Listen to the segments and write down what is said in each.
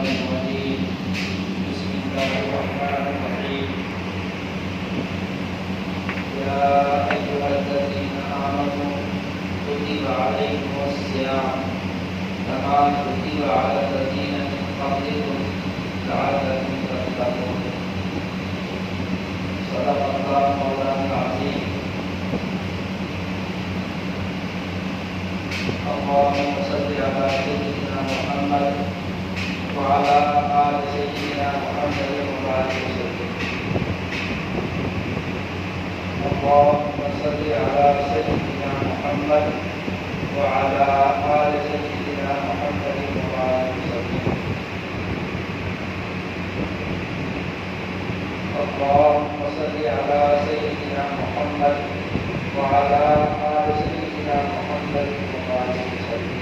الرجيم بسم الله الرحمن الرحيم يا أيها الذين آمنوا كتب عليكم الصيام كما كتب على الذين من قبلكم لعلكم تتقون صدق الله مولانا العظيم اللهم صل على سيدنا محمد وعلى آل سيدنا محمد وبارك وسلم اللهم صل على سيدنا محمد وعلى آل سيدنا محمد وبارك وسلم اللهم صل على سيدنا محمد وعلى آل سيدنا محمد وبارك وسلم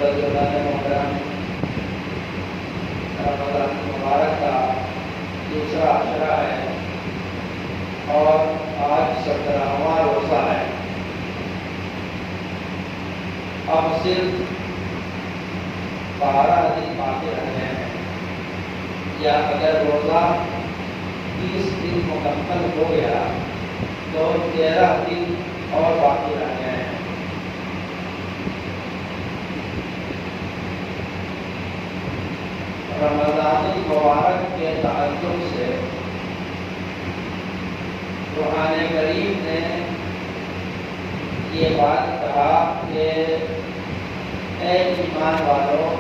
بزرگان محترم رمضان مبارک کا دوسرا عشرہ ہے اور آج 17واں روزہ ہے. اب صرف 12 دن باقی رہ گئے ہیں یا اگر روزہ 30 دن مکمل ہو گیا تو 13 دن اور باقی رہ گئے ہیں. رمضان المبارک کے تعلق سے قرآن کریم نے یہ بات کہا کہ اے ایمان والوں،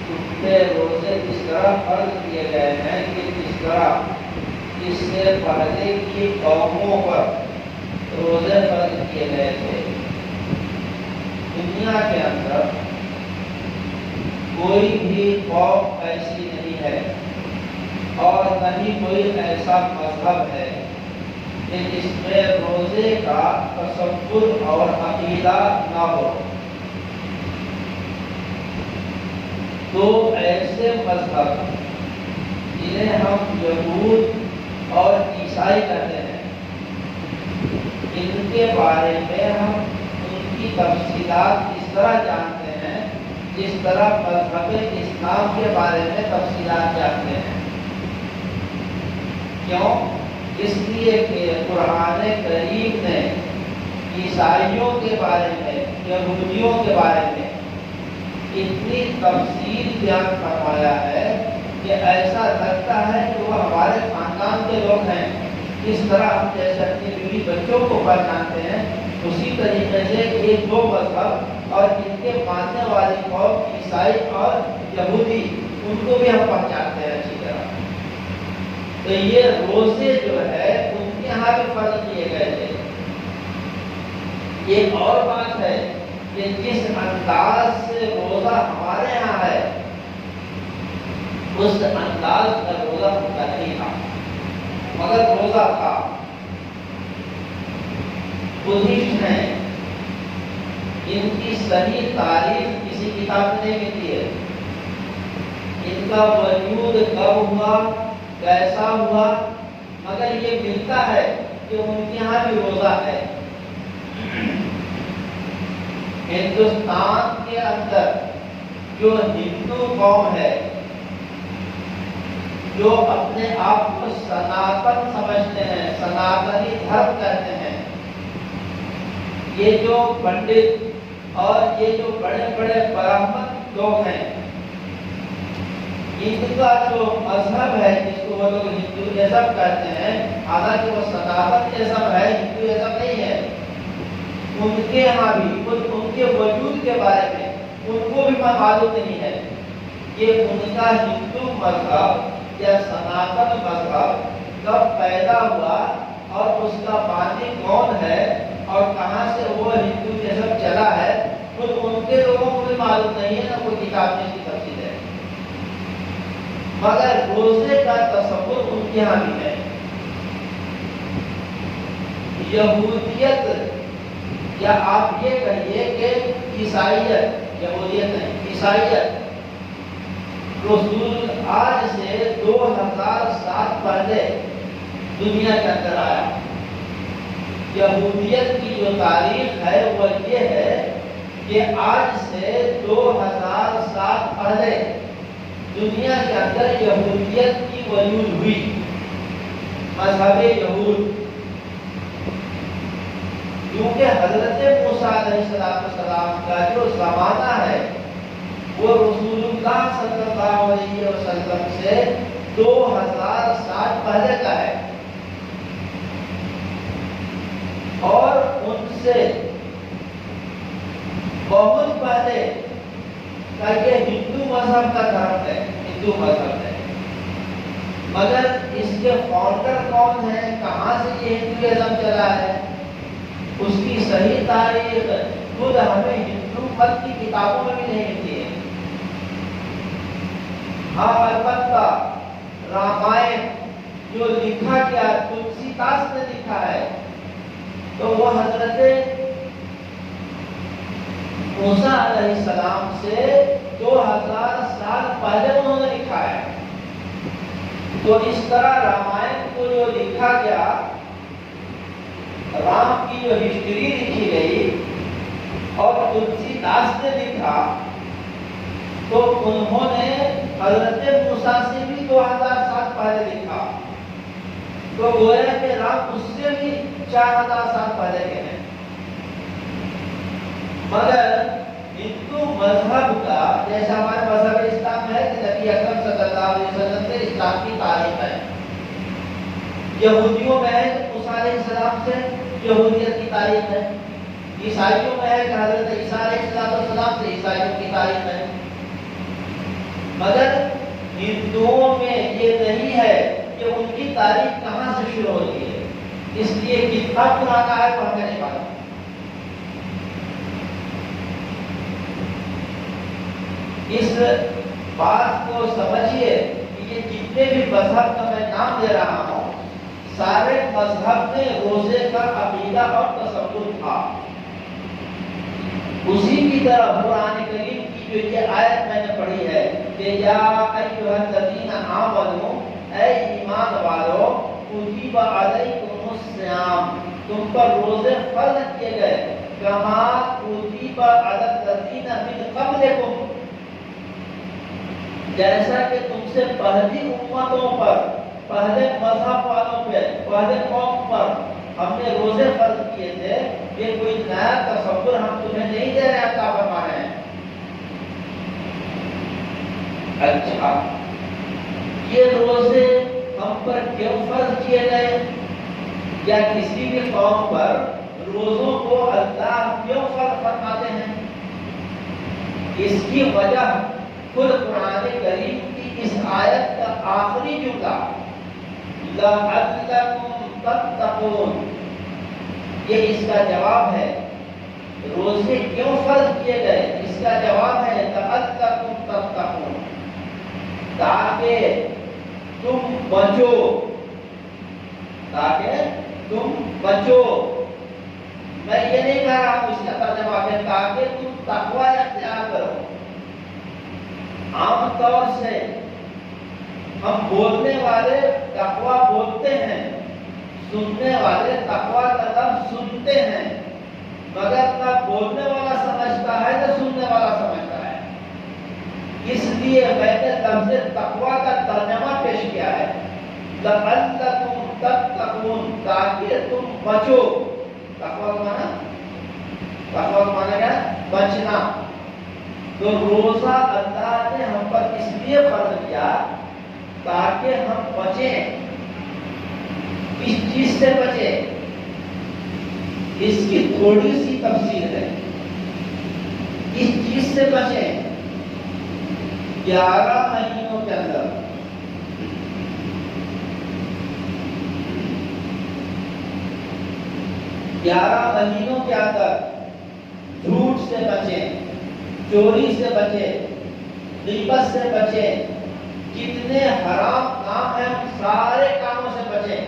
تم پہ روزے اس طرح فرض کیے گئے ہیں کہ جس طرح اس سے پہلے کی قوموں پر روزے فرض کیے گئے تھے. دنیا کے اندر کوئی بھی قوم ایسی نہیں ہے اور نہ ہی کوئی ایسا مذہب ہے کہ جس میں روزے کا تصور اور عقیدہ نہ ہو. تو ایسے مذہب جنہیں ہم یہود اور عیسائی کہتے ہیں، ان کے بارے میں ہم ان کی تفصیلات اس طرح جانتے ہیں جس طرح مذہب اسلام کے بارے میں تفصیلات جانتے ہیں. کیوں؟ اس لیے کہ قرآن کریم نے عیسائیوں کے بارے میں، یہودیوں کے بارے میں اتنی تفصیل بیان فرمایا ہے کہ ایسا لگتا ہے کہ وہ ہمارے خاندان کے لوگ ہیں. اس طرح ہم جیسے اپنی بیوی بچوں کو پہچانتے ہیں، اسی طریقے سے یہ دو مذہب اور ان کے ماننے والی قوم عیسائی اور یہودی، ان کو بھی ہم پہچانتے ہیں اچھی طرح. تو یہ روزے جو ہے ان کے یہاں بھی فرض کیے گئے تھے. ایک اور بات ہے کہ جس انداز سے روزہ ہمارے یہاں ہے اس انداز کا روزہ ان کا نہیں تھا، مگر روزہ تھا. بدھسٹ ہیں، ان کی صحیح تاریخ کسی کتاب میں نہیں ملتی ہے. ان کا وجود کب ہوا، کیسا ہوا، مگر یہ ملتا ہے کہ ان کے یہاں بھی روزہ ہے. ہندوستان کے اندر جو ہندو قوم ہے، جو اپنے آپ کو سناتن سمجھتے ہیں، سناتنی دھرم کہتے ہیں، یہ جو پنڈت اور یہ جو بڑے بڑے برہمن لوگ ہیں، ان کا جو مذہب ہے جس کو وہ لوگ ہندوازم کہتے ہیں، حالانکہ وہ سناتنازم ہے، ہندوازم نہیں ہے. ان کے یہاں بھی ان کے وجود کے بارے میں ان کو بھی معلوم نہیں ہے کہ ان کا ہندو مذہب یا سناتن مذہب کب پیدا ہوا اور اس کا بانی کون ہے اور کہاں سے وہ ہندوازم چلا ہے. خود ان کے لوگوں کو بھی معلوم نہیں ہے، نہ کوئی کتاب میں اس کی تفصیل ہے. مگر روزے کا تصور ان کے یہاں بھی ہے. یہودیت یا آپ یہ کہیے کہ عیسائیت، یہودیت نہیں، عیسائیت رسول آج سے 2000 سال پہلے دنیا کے اندر آیا. یہودیت کی جو تاریخ ہے وہ یہ ہے کہ آج سے 2000 سال پہلے دنیا کے اندر یہودیت کی وجود ہوئی، مذہب یہود، کیونکہ حضرت موسیٰ علیہ السلام کا جو زمانہ ہے وہ رسول اللہ صلی اللہ علیہ وسلم سے 2000 سال پہلے کا ہے، اور ان سے بہت پہلے کا یہ ہندو مذہب کا دھرم ہے، ہندو مذہب ہے، مگر اس کے فاؤنڈر کون ہیں، کہاں سے یہ ہندوازم چلا ہے، اس کی صحیح تاریخ خود ہمیں ہندو مت کی کتابوں میں بھی نہیں ملتی ہے۔ ہاں البتہ رامائن جو لکھا گیا تلسی داس نے لکھا ہے تو وہ حضرت موسیٰ علیہ السلام سے 2000 سال پہلے انہوں نے لکھا ہے۔ تو اس طرح رامائن کو جو لکھا گیا، رام کی جو ہسٹری لکھی گئی اور تلسی داس نے لکھا، تو انہوں نے حضرت موسیٰ سے بھی 2000 سال پہلے لکھا، تو گویا کہ رام اس سے بھی 4000 سال پہلے کے ہیں۔ مگر ہندو مذہب کا جیسا ہمارے مذہب اسلام ہے کہ نبی اکرم صلی اللہ علیہ وسلم سے اسلام کی تاریخ ہے، یہودیوں میں ہے کہ موسیٰ علیہ السلام سے یہودیت کی تاریخ ہے، عیسائیوں میں ہے کہ حضرت عیسیٰ علیہ السلام سے عیسائیوں کی تاریخ ہے، مگر ہندوؤں میں یہ نہیں ہے کہ ان کی تاریخ کہاں سے شروع ہوتی ہے، اس لیے کتنا پرانا ہے وہ ہمیں نہیں معلوم۔ اس بات کو سمجھیے کہ یہ جتنے بھی مذہب کا میں نام دے رہا ہوں، سارے مذہب میں روزے کا عقیدہ اور تصور تھا۔ اسی کی طرح قرآن کریم کی جو یہ آیت میں نے پڑھی ہے کہ یا ایھا الذین آمنوا، اے ایمان والو، کتب علیکم الصیام، تم پر روزے فرض کیے گئے، کما کتب علی الذین من قبلکم، جیسا کہ تم سے پہلی امتوں پر، پہلے مذہب والوں پہ، پہلے قوم پر ہم نے روزے فرض کیے تھے۔ یہ کوئی نیا تصور ہم تمہیں نہیں دے رہے ہیں، اللہ فرما رہے ہیں۔ اچھا، یہ روزے ہم پر کیوں فرض کیے گئے، یا کسی بھی قوم پر روزوں کو اللہ کیوں فرض فرماتے ہیں؟ اس کی وجہ خود قرآن کریم کی اس آیت کا آخری جملہ لَعَلَّكُمْ تَتَّقُونَ، یہ اس کا جواب ہے۔ روزے کیوں فرض کیے گئے، اس کا جواب ہے لَعَلَّكُمْ تَتَّقُونَ، تاکہ تم بچو، تاکہ تم بچو۔ میں یہ نہیں کہہ رہا ہوں، اس کا ترجمہ ہے تاکہ تم تقوی اختیار کرو۔ عام طور سے ہم بولنے والے تقوی بولتے ہیں، سننے والے تقوی کا لفظ سنتے ہیں، مگر نہ بولنے والا سمجھتا ہے نہ سننے والا سمجھتا ہے۔ اس لیے میں نے لفظ تقوی کا ترجمہ پیش کیا ہے، لَعَلَّكُمْ تَتَّقُونَ، تاکہ تم بچو۔ تقوی کا معنی، تقوی کا معنی کیا؟ بچنا۔ تو روزہ اللہ نے ہم پر اس لیے فرض کیا تاکہ ہم بچیں۔ اس چیز سے بچیں، اس کی تھوڑی سی تفصیل ہے۔ اس چیز سے بچیں 11 مہینوں کے اندر، 11 مہینوں کے اندر جھوٹ سے بچیں، چوری سے بچیں، غیبت سے بچیں، جتنے حرام کام ہیں ان سارے کاموں سے بچیں،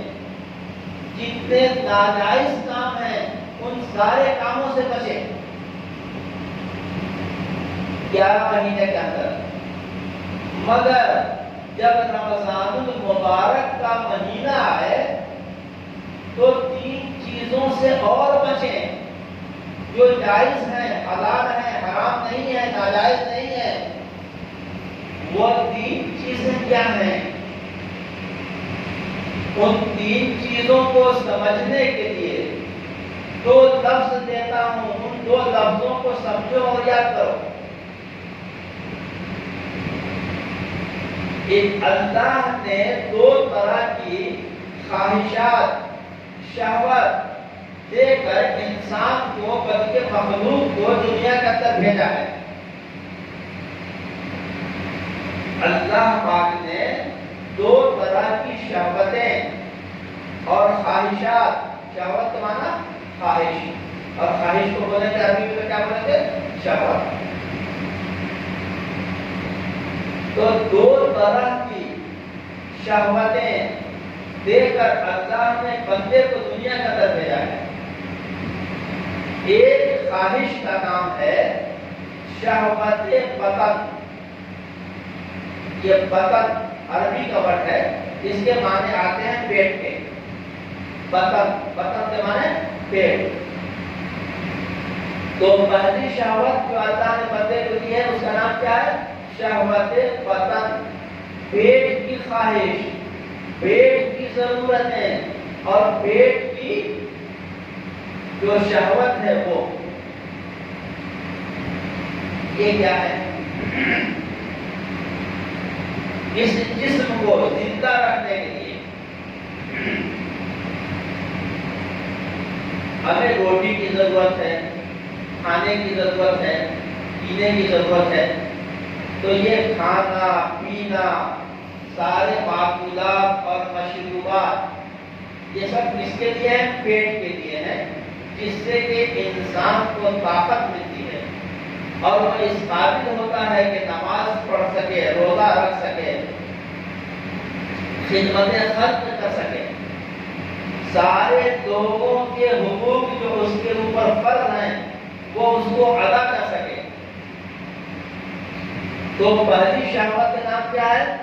جتنے ناجائز کام ہیں ان سارے کاموں سے بچیں 11 مہینے کے اندر۔ مگر جب رمضان المبارک کا مہینہ آئے تو 3 چیزوں سے اور بچیں جو جائز ہیں، حلال ہیں، حرام نہیں ہے، ناجائز نہیں ہے۔ وہ 3 چیزیں کیا ہیں؟ ان 3 چیزوں کو سمجھنے کے لیے 2 لفظ دیتا ہوں، ان 2 لفظوں کو سمجھو اور یاد کرو۔ اللہ نے 2 طرح کی خواہشات، شہوت دے کر انسان کو، بلکہ مخلوق کو دنیا کے اندر بھیجا ہے۔ اللہ پاک نے 2 طرح کی شہوتیں اور خواہشات، شہوت کا معنی خواہش، اور خواہش کو بولیں گے عربی میں کیا بولیں گے؟ شہوت۔ تو 2 طرح کی شہوتیں دے کر اللہ نے بندے کو دنیا کے اندر بھیجا ہے۔ ایک خواہش کا نام ہے شہوت بطن۔ یہ بطن عربی کا ورڈ ہے، اس کے معنی آتے ہیں پیٹ کے۔ بطن، بطن کے معنی پیٹ۔ تو پہلی شہوت جو اللہ نے بندے کو دی ہے اس کا نام کیا ہے؟ شہوت بطن، پیٹ کی خواہش، پیٹ کی ضرورتیں اور پیٹ کی جو شہوت ہے وہ۔ یہ کیا ہے؟ اس جسم کو زندہ رکھنے کے لیے ہمیں روٹی کی ضرورت ہے، کھانے کی ضرورت ہے، پینے کی ضرورت ہے۔ تو یہ کھانا پینا، سارے معقولات اور مشروبات، یہ سب کس کے لیے ہیں؟ پیٹ کے لیے ہیں، جس سے کہ انسان کو طاقت ملتی ہے اور وہ اس قابل ہوتا ہے کہ نماز پڑھ سکے، روزہ رکھ سکے، خدمت خلق کر سکے، سارے لوگوں کے حقوق جو اس کے اوپر فرض ہیں وہ اس کو ادا کر سکے۔ تو پہلی شہوت کا نام کیا ہے؟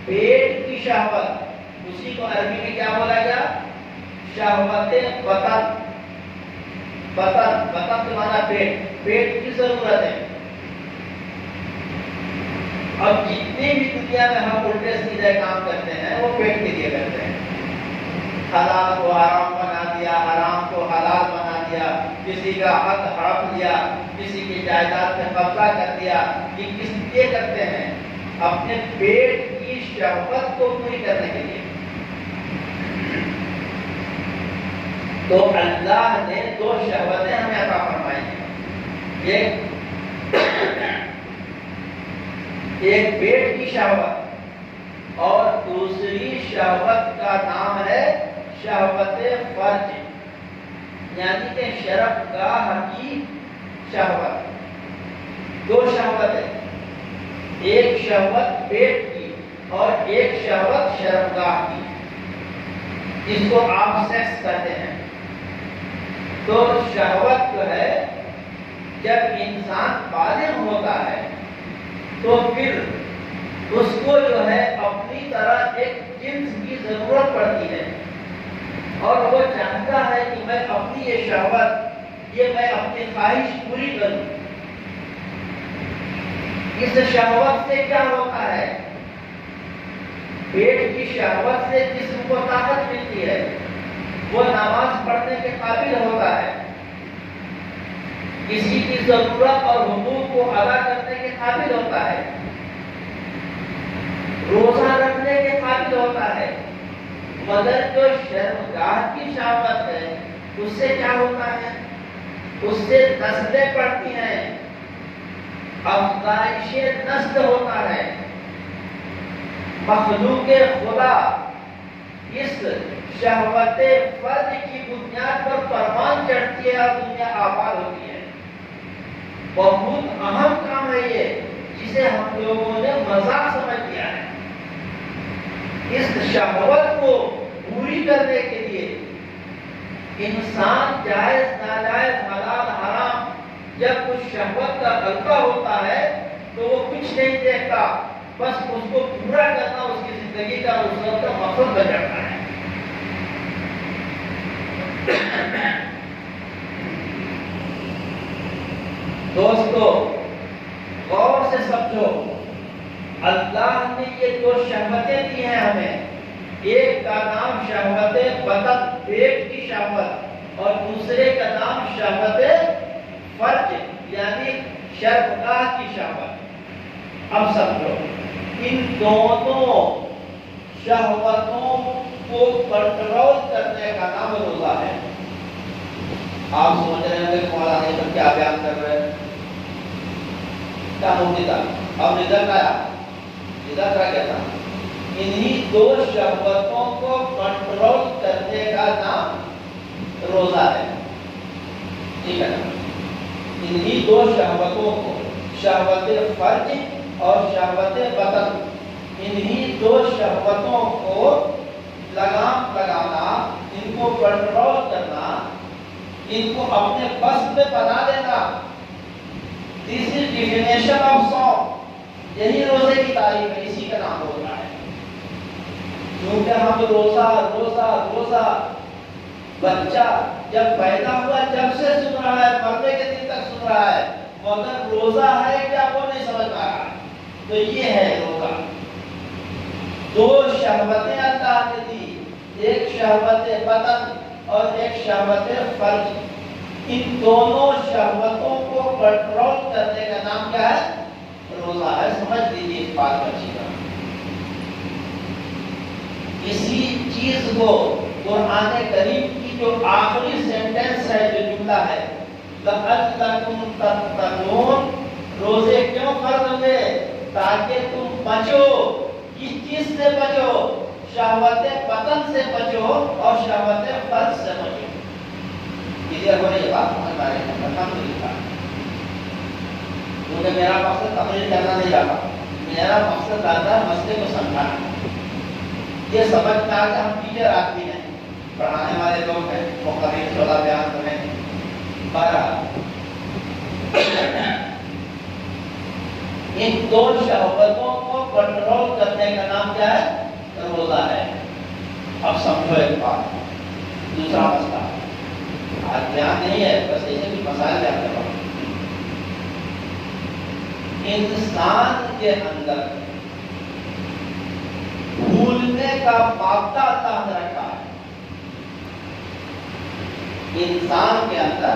پیٹ کی شہوت۔ اسی کو عربی میں کیا بولا گیا؟ شہوت بطن۔ بطن، بطن کے معنی پیٹ، پیٹ کی ضرورت ہے۔ اب جتنی بھی دنیا میں ہم الٹے سیدھے کام کرتے ہیں وہ پیٹ کے لیے کرتے ہیں۔ حلال کو حرام بنا دیا، حرام کو حلال بنا دیا، کسی کا حق ہڑپ لیا، کسی کی جائیداد میں قبضہ کر دیا۔ یہ کس لیے کرتے ہیں؟ اپنے پیٹ کی شہوت کو پوری کرنے کے لیے۔ تو اللہ نے 2 شہوتیں ہمیں عطا فرمائی ہیں، ایک پیٹ کی شہوت اور دوسری شہوت کا نام ہے شہوت فرج، یعنی کہ شرمگاہ کی شہوت۔ 2 شہوتیں، ایک شہوت پیٹ کی اور ایک شہوت شرمگاہ کی، جس کو آپ سیکس کہتے ہیں۔ تو شہوت جو ہے جب انسان بالغ ہوتا ہے تو پھر اس کو جو ہے اپنی طرح ایک جنس کی ضرورت پڑتی ہے اور وہ چاہتا ہے کہ میں اپنی یہ شہوت، یہ میں اپنی خواہش پوری کروں۔ اس شہوت سے کیا ہوتا ہے؟ پیٹ کی شہوت سے جسم کو طاقت ملتی ہے، وہ نماز پڑھنے کے قابل ہوتا ہے، کسی کی ضرورت اور حقوق کو ادا کرنے کے قابل ہوتا ہے، روزہ رکھنے کے قابل ہوتا ہے۔ مگر جو شرمگاہ کی شہوت ہے اس سے کیا ہوتا ہے؟ اس سے نسلیں پڑتی ہیں، افزائش نسل ہوتا ہے، مخلوق خدا اس شہوت فرد کی بنیاد پر پروان چڑھتی ہے اور دنیا آباد ہوتی ہے۔ بہت اہم کام ہے یہ، جسے ہم لوگوں نے مذاق سمجھ لیا ہے۔ اس شہوت کو پوری کرنے کے لیے انسان جائز ناجائز حلال حرام جب اس شہوت کا غلبہ ہوتا ہے تو وہ کچھ نہیں دیکھتا، بس اس کو پورا کرنا اس کی زندگی کا اس وقت کا مقصد بن جاتا ہے۔ دوستو غور سے سمجھو، اللہ نے یہ دو شہوتیں دی ہیں ہمیں، ایک کا نام شہوت بدن پیٹ کی شہوت اور دوسرے کا نام شہوت فرج یعنی شرمگاہ کی شہوت۔ اب سمجھو ان دونوں شہوتوں کو کنٹرول کرنے کا نام روزہ ہے۔ آپ سوچ رہے ہیں کہ مولانا یہ سب کیا بیان کر رہے ہیں، کیا اب رزلٹ آیا، رزلٹ کیا تھا؟ انہی دو شہوتوں کو کنٹرول کرنے کا نام روزہ ہے، ٹھیک ہے نا؟ انہی دو شہوتوں کو، شہوت فرج اور شہوت بدن، انہی دو شہوتوں کو لگام لگانا، ان کو کنٹرول کرنا، ان کو اپنے بس میں بنا دینا، This is definition of song۔ یہی روزے کی تعریف ہے، اسی کا نام ہوتا ہے۔ کیونکہ ہم روزہ روزہ روزہ بچہ جب پیدا ہوا جب سے سن رہا ہے، مرنے کے دن تک سن رہا ہے، مگر روزہ ہے کیا وہ نہیں سمجھ پا رہا ہے۔ تو یہ ہے روزہ۔ دو شہوتیں اللہ نے دی، ایک شہوت بدن اور ایک شہوت فرج۔ ان دونوں شہوتوں کو کنٹرول کرنے کا نام کیا ہے؟ روزہ ہے۔ سمجھ لیجیے اس بات کو اچھی طرح۔ اسی چیز کو قرآن کریم کی جو آخری سینٹنس ہے، جو جملہ ہے لَعَلَّكُمْ تَتَّقُونَ، روزے کیوں فرض ہوئے؟ تاکہ تم بچو۔ کس چیز سے بچو؟ شہوت بدن سے بچو اور شہوت فرج سے بچو۔ کلیئر ہو رہی ہے بات ہمارے الحمدللہ؟ کیونکہ میرا مقصد تقریر کرنا نہیں رہا، میرا مقصد رہتا ہے مسئلے کو سمجھانا۔ یہ سمجھنا کہ ہم ٹیچر آدمی ہیں، پڑھانے والے لوگ ہیں، مختلف شعبہ بیان کریں گے۔ بہرحال ان دو شہوتوں کو کنٹرول کرنے کا نام کیا ہے؟ روزہ ہے۔ اب سمجھو ایک بات، دوسرا مسئلہ آج بیان نہیں ہے، بس ایسے بھی مسائل بیان کرتا ہوں۔ انسان کے اندر بھولنے کا مادہ اللہ نے رکھا ہے۔ انسان کے اندر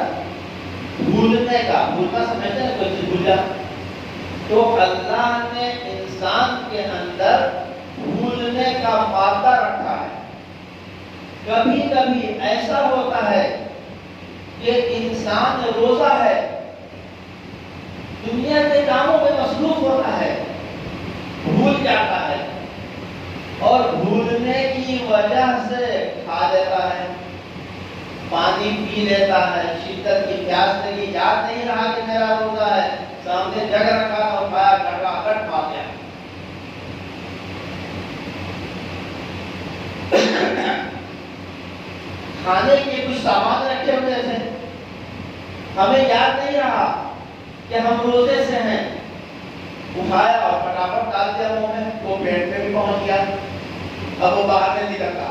بھولنے کا، بھولنا سمجھتے ہیں کوئی چیز بھول جانا، تو اللہ نے انسان کے اندر بھولنے کا مادہ رکھا ہے۔ کبھی کبھی ایسا ہوتا ہے کہ انسان روزہ ہے، دنیا کے کاموں میں مصروف ہوتا ہے، بھول جاتا ہے، اور بھولنے کی وجہ سے کھا لیتا ہے، پانی پی لیتا ہے، شدت کی پیاس لگی، یاد نہیں رہا کہ میرا روزہ ہے، سامنے جگ رکھا اور کھایا، کھٹا کھا گیا۔ کھانے کے کچھ سامان رکھے ہوئے تھے، ہمیں یاد نہیں رہا کہ ہم روزے سے ہیں، اٹھایا اور فٹافٹ ڈال دیا منہ میں، وہ پیٹ میں بھی پہنچ گیا، اب وہ باہر نہیں نکلتا۔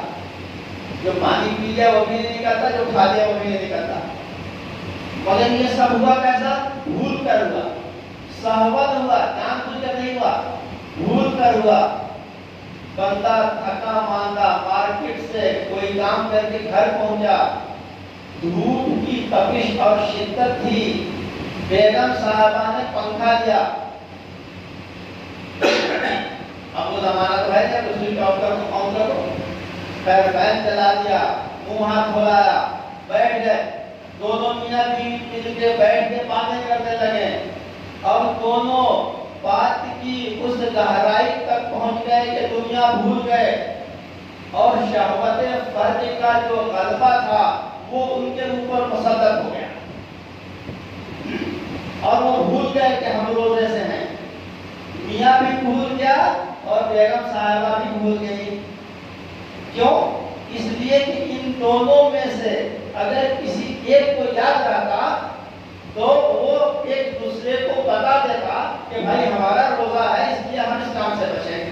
جو پانی پی لیا وہ بھی نہیں نکلتا، جو کھا لیا وہ بھی نہیں نکلتا۔ مگر یہ سب ہوا کیسا؟ بھول کر ہوا، سہوت ہوا، جان بوجھ کر نہیں ہوا، بھول کر ہوا۔ بندہ تھکا ماندہ مارکیٹ سے کوئی کام کر کے گھر پہنچا، دھوپ کی تپش اور شدت تھی، بیگم صاحبہ نے پنکھا دیا، اب وہ زمانہ تو ہے جب سوئچ آف کرو، پھر فین چلا دیا، منہ ہاتھ دھولایا، بیٹھ گئے، دونوں میاں بیوی مل کے بیٹھ کے باتیں کرنے لگے، اور دونوں بات کی اس گہرائی تک پہنچ گئے کہ دنیا بھول گئے، اور شہوت فرج کا جو غلبہ تھا وہ ان کے اوپر مسلط ہو گیا، اور وہ بھول گئے کہ ہم روزے سے ہیں۔ میاں بھی بھول گیا اور بیگم صاحبہ بھی بھول گئی۔ کیوں؟ اس لیے کہ ان دونوں میں سے اگر کسی ایک کو یاد رہتا تو وہ ایک دوسرے کو بتا دیتا کہ بھائی ہمارا روزہ ہے، اس لیے ہم اس کام سے بچیں گے۔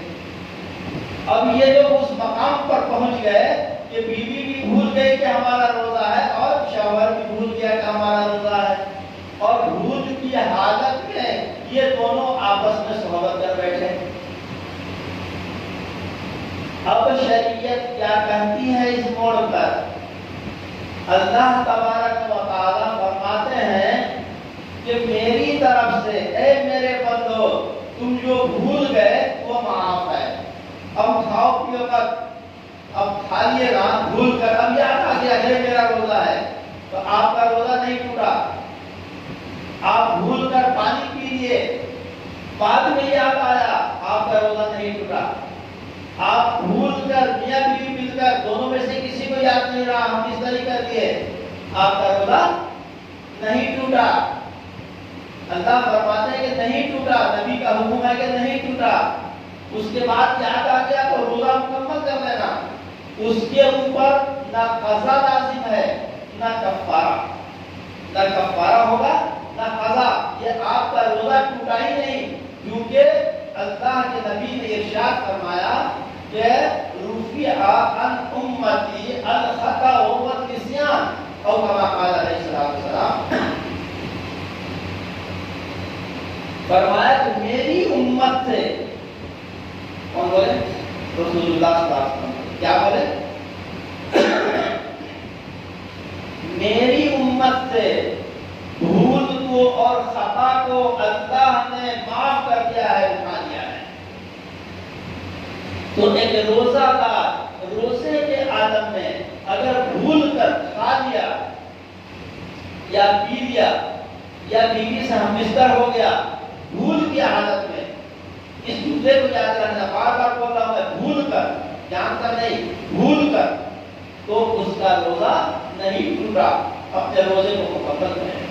اب یہ لوگ اس مقام پر پہنچ گئے کہ بیوی بھی بھول گئی کہ ہمارا روزہ ہے اور شوہر بھی بھول گیا کہ ہمارا روزہ ہے، اور بھول کی حالت میں یہ دونوں آپس میں صحبت کر بیٹھے۔ اب شریعت کیا کہتی ہے اس موڑ پر؟ اللہ تبارک و تعالیٰ فرماتے ہیں کہ میری طرف سے اے میرے بندو تم جو بھول گئے وہ معاف ہے، اب کھاؤ پیو مت، اب کھا لیے نا بھول کر، اب یاد آ گیا ہے میرا روزہ ہے تو آپ کا روزہ نہیں ٹوٹا۔ آپ بھول کر پانی پی لیے، بعد میں یاد آیا، آپ کا روزہ نہیں ٹوٹا۔ آپ بھول کر میاں بیوی مل کر دونوں میں سے کسی کو یاد نہیں رہا ہم اس طرح کر دیے، آپ کا روزہ نہیں ٹوٹا۔ اللہ فرماتے ہیں کہ نہیں ٹوٹا، نبی کا حکم ہے کہ نہیں ٹوٹا۔ اس کے بعد یاد آ گیا تو روزہ مکمل کر لینا، اس کے اوپر نہ قضا لازم ہے نہ کفارہ، نہ کفارہ ہوگا نہ قضا، یہ آپ کا روزہ ٹوٹا ہی نہیں، کیونکہ اللہ کے نبی نے ارشاد فرمایا کہ رفع عن امتی الخطأ والنسیان، او کما قال علیہ السلام، فرمایا کہ میری امت سے، کون بولے؟ رسول اللہ صلی اللہ علیہ وسلم، کیا بولے؟ میری امت سے بھول کو اور خطا کو اللہ نے معاف کر دیا ہے، اٹھا دیا ہے۔ تو ایک روزہ دار روزے کے عالم میں اگر بھول کر کھا لیا یا پی لیا یا بیوی سے ہم بستر ہو گیا بھول کی حالت میں، اس جملے کو یاد رکھنا، بار بار بول رہا ہوں میں، بھول کر، جان کر نہیں، بھول کر، تو اس کا روزہ نہیں ٹوٹا، اپنے روزے کو مکمل کریں۔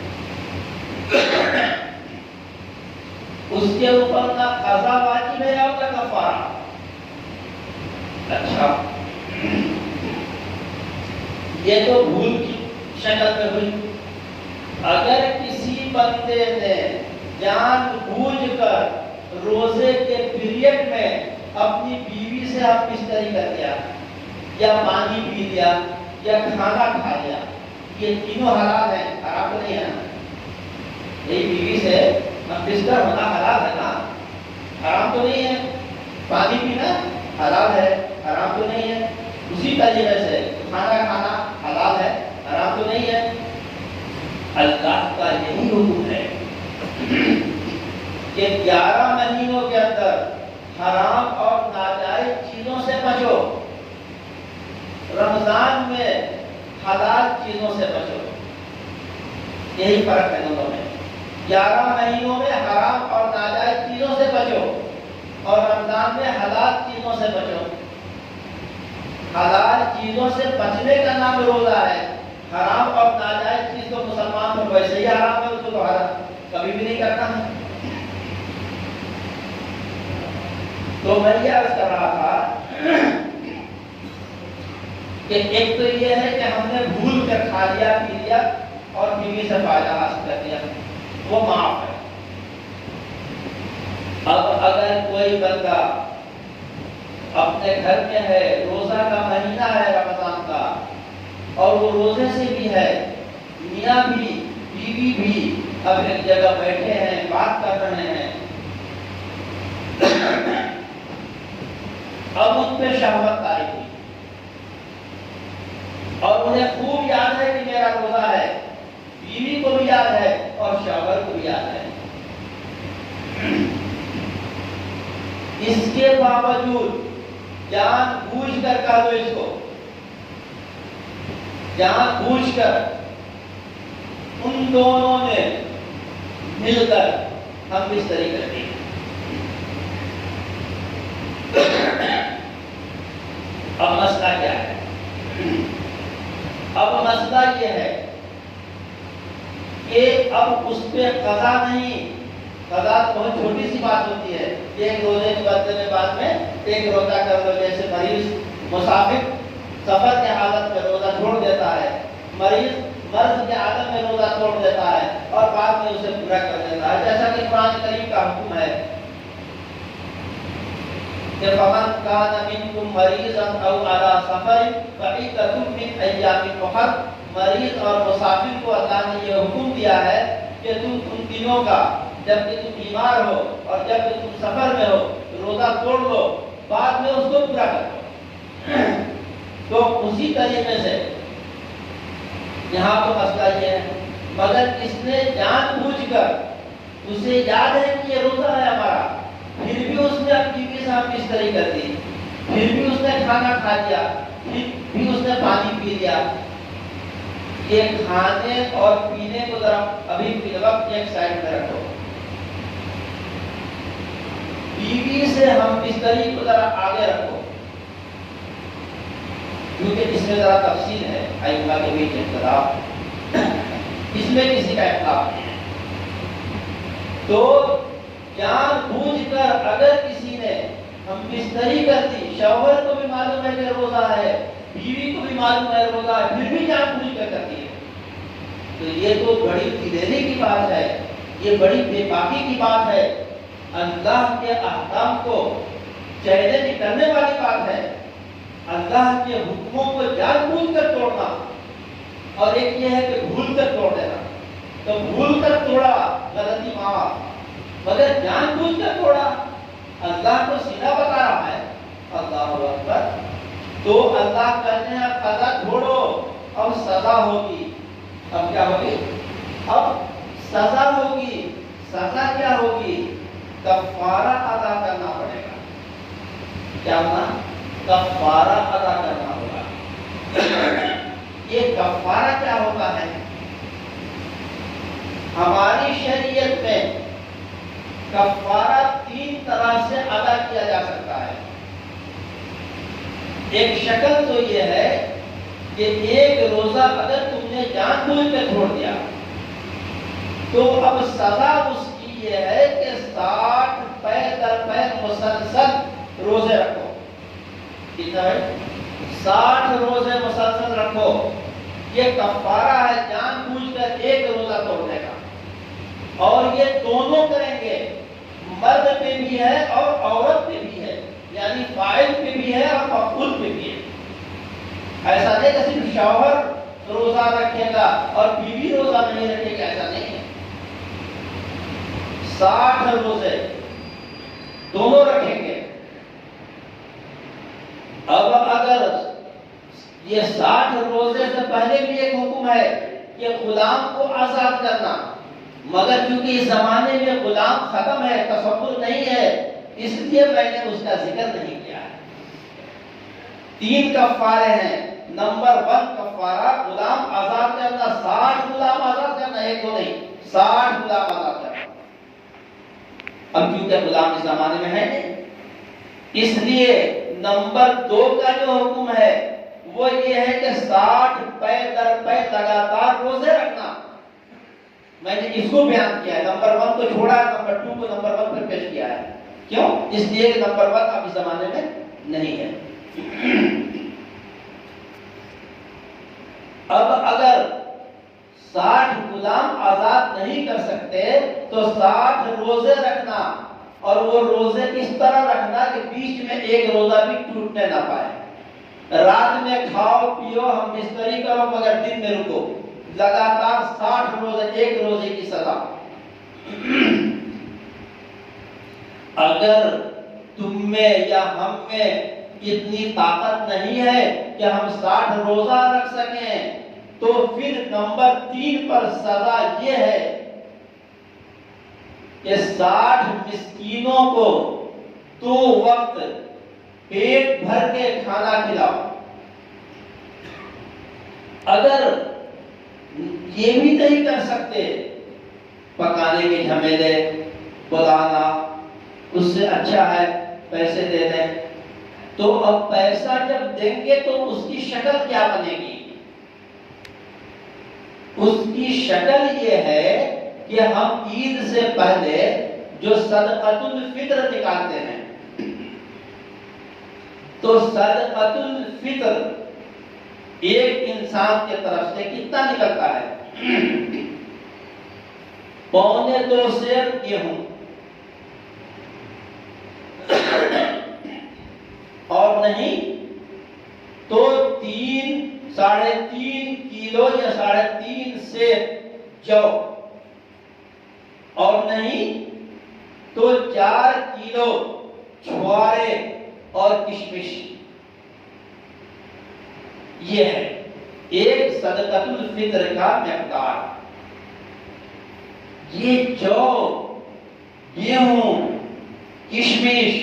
اس کے اوپر نہ قضا واجب ہے اور نہ کفارہ۔ اچھا، یہ تو بھول کی شکل میں ہوئی۔ اگر کسی بندے نے جان بوجھ کر روزے کے پیریڈ میں اپنی بیوی سے ہم بستری کر دیا یا پانی پی لیا یا کھانا کھا لیا، یہ تینوں حلال ہیں، حرام تو نہیں ہے نا؟ یہی بیوی سے ہم بستر ہونا حلال ہے نا، حرام تو نہیں ہے؟ پانی پینا حلال ہے، حرام تو نہیں ہے؟ اسی طریقے سے کھانا کھانا حلال ہے، حرام تو نہیں ہے؟ اللہ کا یہی حکم ہے کہ 11 مہینوں کے اندر حرام اور ناجائز چیزوں سے بچو، رمضان میں حلال چیزوں سے بچو۔ یہی فرق ہے دونوں میں، 11 مہینوں میں حرام اور ناجائز چیزوں سے بچو اور رمضان میں حلال چیزوں سے بچو۔ حلال چیزوں سے بچنے کا نام روزہ ہے، حرام اور ناجائز چیز تو مسلمان کو ویسے ہی حرام ہے، اس کو تو حرام کبھی بھی نہیں کرنا ہے۔ تو میں یہ عرض کر رہا تھا کہ ایک تو یہ ہے کہ ہم نے بھول کر کھا لیا پی لیا اور بیوی سے فائدہ حاصل کر دیا، وہ معاف ہے۔ اب اگر کوئی بندہ اپنے گھر میں ہے، روزہ کا مہینہ ہے رمضان کا، اور وہ روزے سے بھی ہے، میاں بھی بیوی بھی اب ایک جگہ بیٹھے ہیں، بات کر رہے ہیں، اب ان پہ شہوت طاری ہوئی اور انہیں خوب یاد ہے کہ میرا روزہ ہے، بیوی کو بھی یاد ہے اور شوہر کو بھی یاد ہے، اس کے باوجود جان بوجھ کر کہہ دو اس کو، جان بوجھ کر ان دونوں نے مل کر ہم بستری کر دی۔ اب مسئلہ کیا ہے؟ اب مسئلہ یہ ہے کہ اب اس پہ قضا نہیں، قضا بہت چھوٹی سی بات ہوتی ہے، ایک روزے کے بدلے میں بعد میں ایک روزہ کر لو، جیسے مریض مسافر سفر کے حالت میں روزہ چھوڑ دیتا ہے، مریض مرض کے عالم میں روزہ چھوڑ دیتا ہے اور بعد میں اسے پورا کر دیتا ہے، جیسا کہ قرآن کریم کا حکم ہے کہ فمن کان منکم مریضا او علی سفر فعدۃ من ایام اخر، مریض اور مسافر کو اللہ نے یہ حکم دیا ہے کہ تم ان دنوں کا جب کہ تم بیمار ہو اور جب کہ تم سفر میں ہو روزہ توڑ لو، بعد میں اس کو پورا کر لو۔ تو اسی طریقے سے یہاں تو مسئلہ یہ ہے، مگر اس نے جان بوجھ کر، اسے یاد ہے کہ یہ روزہ ہے ہمارا، پھر بھی اس نے اپنی بیوی کے ساتھ بستری کر دی، پھر بھی اس نے کھانا کھا لیا، پھر بھی اس نے پانی پی لیا۔ یہ کھانے اور پینے کو ذرا ابھی فی الوقت ایک سائڈ میں رکھو، بیوی سے ہم بستری کو ذرا آگے رکھو، کیونکہ اس میں ذرا تفصیل ہے، ائمہ کے بیچ اختلاف، اس میں کسی کا اختلاف نہیں ہے۔ تو جان بوجھ کر اگر کسی نے ہم بستری کر دی، شوہر کو بھی معلوم ہے کہ روزہ ہے، بیوی کو بھی معلوم ہے روزہ ہے، پھر بھی جان بوجھ کر کرتی ہے، تو یہ تو بڑی دلیری کی بات ہے، یہ بڑی بے باکی کی بات ہے، اللہ کے احکام کو چیلنج کرنے والی بات ہے، اللہ کے حکموں کو جان بوجھ کر توڑنا، اور ایک یہ ہے کہ بھول کر توڑ دینا۔ تو بھول کر توڑا غلطی معاف، مگر جان بوجھ کر توڑا، اللہ کو سیدھا بتا رہا ہے، اللہ اکبر۔ تو اللہ کہتے ہیں قضا چھوڑو، اب سزا ہوگی۔ اب کیا ہوگی؟ اب سزا ہوگی۔ سزا کیا ہوگی؟ کفارہ ادا کرنا پڑے گا۔ کیا ہونا؟ کفارہ ادا کرنا ہوگا۔ یہ کفارہ کیا ہوتا ہے؟ ہماری شریعت میں کفارہ 3 طرح سے ادا کیا جا سکتا ہے۔ ایک شکل تو یہ ہے کہ ایک روزہ اگر تم نے جان بوجھ کر چھوڑ دیا تو اب سزا اس کی یہ ہے کہ 60 پے در پے مسلسل روزے رکھو۔ کتنا ہے؟ 60 روزے مسلسل رکھو۔ یہ کفارہ ہے جان بوجھ کر ایک روزہ توڑنے کا، اور یہ دونوں کریں گے، مرد پہ بھی ہے اور عورت پہ بھی ہے، یعنی فاعل پہ بھی ہے اور مفعول پہ بھی ہے۔ ایسا نہیں کہ صرف شوہر روزہ رکھے گا اور بیوی روزہ نہیں رکھے گا، ایسا نہیں ہے۔ 60 روزے دونوں رکھیں گے۔ اب اگر یہ 60 روزے سے پہلے بھی ایک حکم ہے کہ غلام کو آزاد کرنا، مگر چونکہ اس زمانے میں غلام ختم ہے، تصور نہیں ہے، اس لیے میں نے اس کا ذکر نہیں کیا ہے۔ 3 کفارے ہیں۔ نمبر 1 کفارہ غلام آزاد کرنا، 60 غلام آزاد کرنا، ایک دو نہیں، 60 غلام آزاد کرنا۔ اب کیونکہ غلام اس زمانے میں ہے نہیں، اس لیے نمبر 2 کا جو حکم ہے وہ یہ ہے کہ 60 پے در پے لگاتار روزے رکھنا۔ میں نے اس کو بیان کیا ہے، نمبر 1 کو چھوڑا ہے، نمبر 2 کو نمبر 1 پر پیش کیا ہے۔ کیوں؟ اس لیے کہ نمبر 1 اب اس زمانے میں نہیں ہے۔ اب اگر 60 غلام آزاد نہیں کر سکتے تو 60 روزے رکھنا، اور وہ روزے اس طرح رکھنا کہ بیچ میں ایک روزہ بھی ٹوٹنے نہ پائے۔ رات میں کھاؤ پیو ہم بستری کرو مگر دن میں رکو، لگاتار 60 روزے، ایک روزے کی سزا۔ اگر تم میں یا ہم میں اتنی طاقت نہیں ہے کہ ہم 60 روزہ رکھ سکیں تو پھر نمبر 3 پر سزا یہ ہے کہ 60 مسکینوں کو تو وقت پیٹ بھر کے کھانا کھلاؤ۔ اگر یہ بھی نہیں کر سکتے، پکانے کے جھمیلے، بلانا، اس سے اچھا ہے پیسے دے دیں، تو اب پیسہ جب دیں گے تو اس کی شکل کیا بنے گی؟ اس کی شکل یہ ہے کہ ہم عید سے پہلے جو صدقۃ الفطر نکالتے ہیں، تو صدقۃ الفطر ایک انسان کے طرف سے کتنا نکلتا ہے؟ 1.25 سیر گیہوں، نہیں تو 3.5 کلو یا 3.5 سیب جو، اور نہیں تو 4 کلو چھوارے اور کشمش. یہ ہے ایک صدقۃ الفطر کا مقدار. یہ جو، گیہوں، کشمش،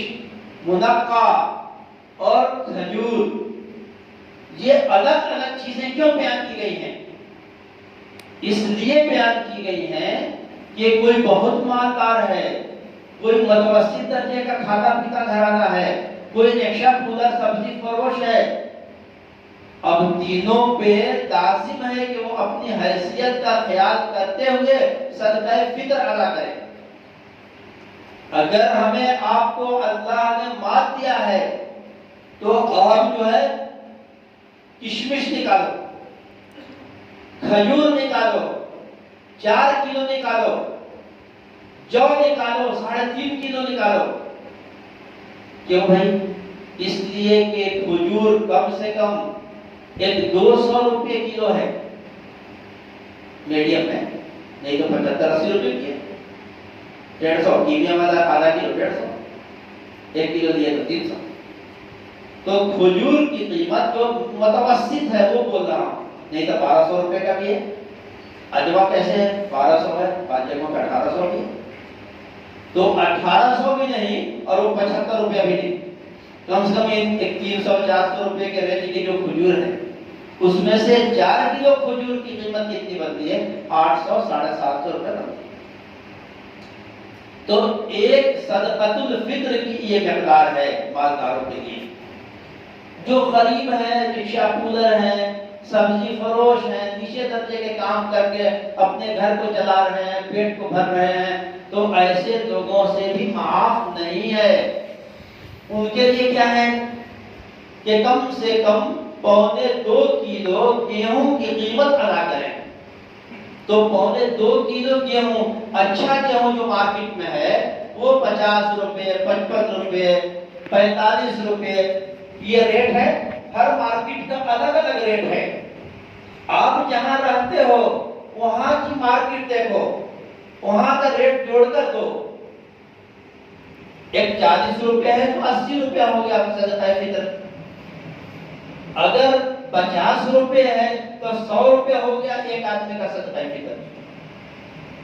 منقع اور کھجور، یہ الگ الگ چیزیں کیوں بیان کی گئی ہیں؟ اس لیے بیان کی گئی ہیں کہ کوئی بہت مالدار ہے، کوئی متوسط درجے کا کھاتا پیتا گھرانہ ہے، کوئی رکشہ کھولا سبزی فروش ہے. اب تینوں پہ لازم ہے کہ وہ اپنی حیثیت کا خیال کرتے ہوئے صدقہ فطر ادا کرے. اگر ہمیں آپ کو اللہ نے مال دیا ہے تو آپ جو ہے کشمش نکالو، کھجور نکالو، 4 کلو نکالو، جو نکالو، 3.5 کلو نکالو. کیوں بھائی؟ اس لیے کہ کھجور کم سے کم 200 روپے کلو ہے میڈیم میں، نہیں تو 75-80 روپے کی ہے. 150 کیمیا والا آدھا کلو 150، 1 کلو دیے تو 300. تو کھجور کی قیمت جو متوسط ہے وہ بول رہا ہوں، نہیں تو 1200 روپے کا بھی ہے. اجوا کیسے ہے؟ 1200 ہے، بعض جگہوں پہ 1800 بھی ہے. تو 1800 بھی نہیں اور وہ 75 روپیہ بھی نہیں، کم سے کم 300-400 روپے کے رینج کی جو کھجور ہے اس میں سے 4 کلو کھجور کی قیمت کتنی بنتی ہے؟ 800-750 روپے بنتی ہے. تو ایک صدقۃ الفطر کی یہ مقدار ہے مالداروں کے لیے. جو غریب ہیں، رکشہ کولر ہیں، سبزی فروش ہیں، نیچے درجے کے کام کر کے اپنے گھر کو چلا رہے ہیں، پیٹ کو بھر رہے ہیں، تو ایسے لوگوں سے بھی معاف نہیں ہے. ان کے لیے کیا ہے کہ کم سے کم 2.25 کلو گیہوں کی قیمت ادا کریں. تو 2.25 کلو گیہوں، اچھا گیہوں جو مارکیٹ میں ہے وہ 50 روپے، 55 روپے، 45 روپے یہ ریٹ ہے. ہر مارکیٹ کا الگ الگ ریٹ ہے. آپ جہاں رہتے ہو وہاں کی مارکیٹ دیکھو، وہاں کا ریٹ جوڑ کر دو. ایک 40 روپے ہے تو 80 روپے ہو گیا صدقہ فطر. اگر 50 روپے ہے تو 100 روپے ہو گیا ایک آدمی کا صدقہ فطر.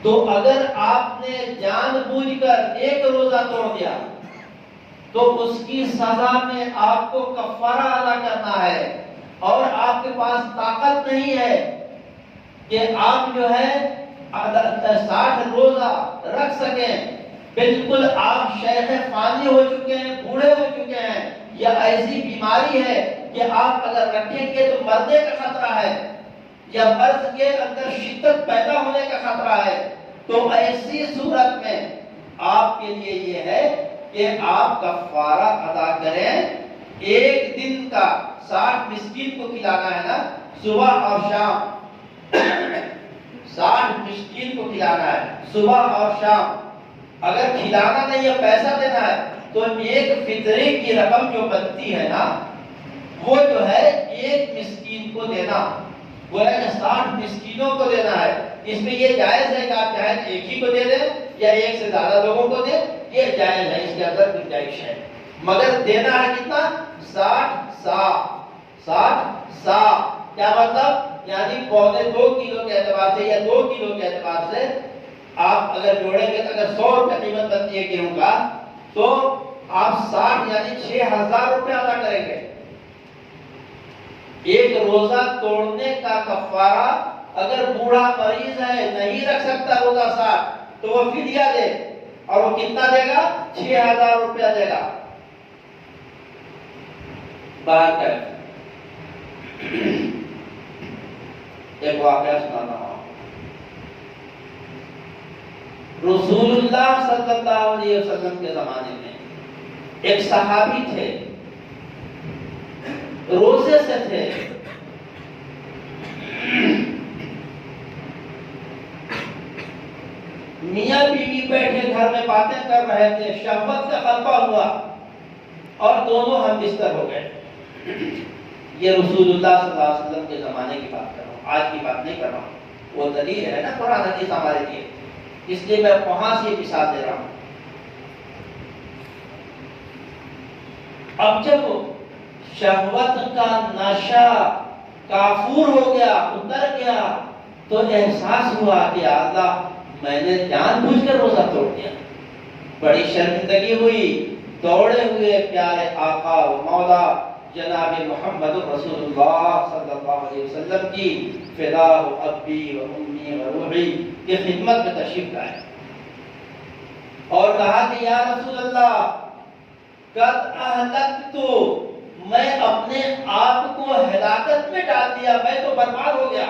تو اگر آپ نے جان بوجھ کر ایک روزہ توڑ دیا تو اس کی سزا میں آپ کو کفارہ ادا کرنا ہے، اور آپ کے پاس طاقت نہیں ہے کہ آپ جو ہے 60 روزہ رکھ سکیں. بالکل آپ شیخ فانی ہو چکے ہیں، بوڑھے ہو چکے ہیں، یا ایسی بیماری ہے کہ آپ اگر رکھیں گے تو مرنے کا خطرہ ہے، یا مرض کے اندر شدت پیدا ہونے کا خطرہ ہے. تو ایسی صورت میں آپ کے لیے یہ ہے کہ آپ کفارہ ادا کریں. ایک دن کا 60 مسکین کو کھلانا ہے نا، صبح اور شام 60 مسکین کو کھلانا ہے صبح اور شام. اگر کھلانا نہیں ہے، پیسہ دینا ہے، تو ایک فطرے کی رقم جو بنتی ہے نا وہ جو ہے ایک مسکین کو دینا، وہ ہے 60 مسکینوں کو دینا ہے. اس میں یہ جائز ہے کہ آپ چاہیں ایک ہی کو دے دیں یا ایک سے زیادہ لوگوں کو دیں، یہ جائز ہے، اس کے اندر گنجائش ہے. مگر دینا ہے کتنا؟ 60 سا. کیا مطلب؟ یعنی 2.25 کلو کے اعتبار سے یا 2 کلو کے اعتبار سے آپ اگر جوڑیں گے تو اگر 100 روپے قیمت بنتی ہے گیہوں کا تو آپ 60 یعنی 6000 روپے ادا کریں گے. ایک روزہ توڑنے کا کفارہ، اگر بوڑھا مریض ہے نہیں رکھ سکتا روزہ 60 تو وہ فدیہ دے، اور وہ کتنا دے گا؟ 6000 روپیہ دے گا. بات ہے ایک واقعہ سناتا ہوں. رسول اللہ صلی اللہ علیہ وسلم کے زمانے میں ایک صحابی تھے، روزے سے تھے. میاں بیوی بیٹھے گھر میں باتیں کر رہے تھے، شہوت کا غلبہ ہوا اور دونوں ہم بستر ہو گئے. یہ رسول اللہ صلی اللہ علیہ وسلم کے زمانے کی بات کر رہا ہوں، آج کی بات نہیں کر رہا ہوں۔ وہ دلیل ہے نا قرآن حدیث ہمارے لیے، اس لیے میں وہاں سے یہ مثال دے رہا ہوں۔ اب جب شہوت کا نشہ کافور ہو گیا، اتر گیا، تو احساس ہوا کہ اللہ میں نے جان بوجھ کر روزہ توڑ دیا، بڑی شرمندگی ہوئی۔ دوڑے ہوئے پیارے آقا و مولا جناب محمد رسول اللہ صلی اللہ علیہ وسلم کی فدا ابی و امی و روحی کی خدمت میں تشریف لائے اور کہا کہ یا رسول اللہ قد اہلکت، میں اپنے آپ کو ہلاکت میں ڈال دیا، میں تو برباد ہو گیا۔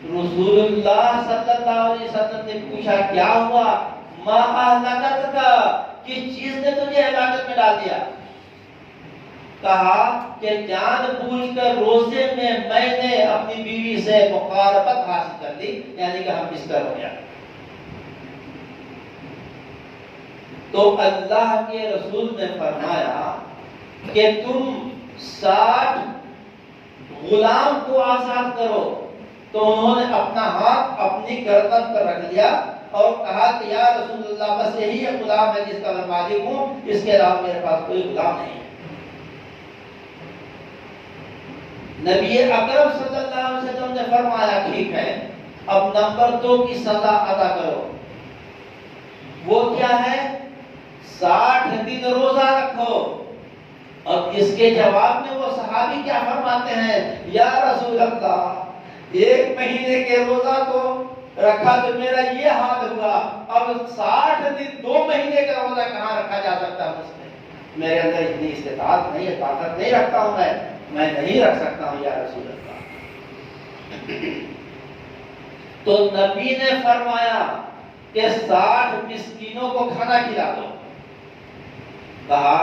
رسول اللہ صلی اللہ علیہ وسلم نے پوچھا کیا ہوا؟ ما اہلکت کا، کس چیز نے تجھے ہلاکت میں ڈال دیا؟ کہا کہ جان بوجھ کر روزے میں نے اپنی بیوی سے مقاربت حاصل کر لی، یعنی کہ ہم بستر ہو گیا۔ تو اللہ کے رسول نے فرمایا کہ تم 60 غلام کو آزاد کرو۔ تو انہوں نے اپنا ہاتھ اپنی گردن پر رکھ لیا اور کہا کہ یا رسول اللہ بس یہی غلام ہے جس کا میں مالک ہوں، اس کے علاوہ میرے پاس کوئی غلام نہیں ہے۔ نبی اکرم صلی اللہ علیہ وسلم نے فرمایا ٹھیک ہے، اب نمبر 2 کی سزا ادا کرو۔ وہ کیا ہے؟ 60 دن روزہ رکھو۔ اب اس کے جواب میں وہ صحابی کیا فرماتے ہیں؟ یا رسول اللہ 1 مہینے کے روزہ تو رکھا تو میرا یہ حال ہوا، اب 60 دن 2 مہینے کا روزہ کہاں رکھا جا سکتا ہے؟ میرے اندر اتنی استطاعت نہیں ہے، طاقت نہیں رکھتا ہوں، میں نہیں رکھ سکتا ہوں یا رسول اللہ۔ تو نبی نے فرمایا کہ 60 مسکینوں کو کھانا کھلا دو۔ کہا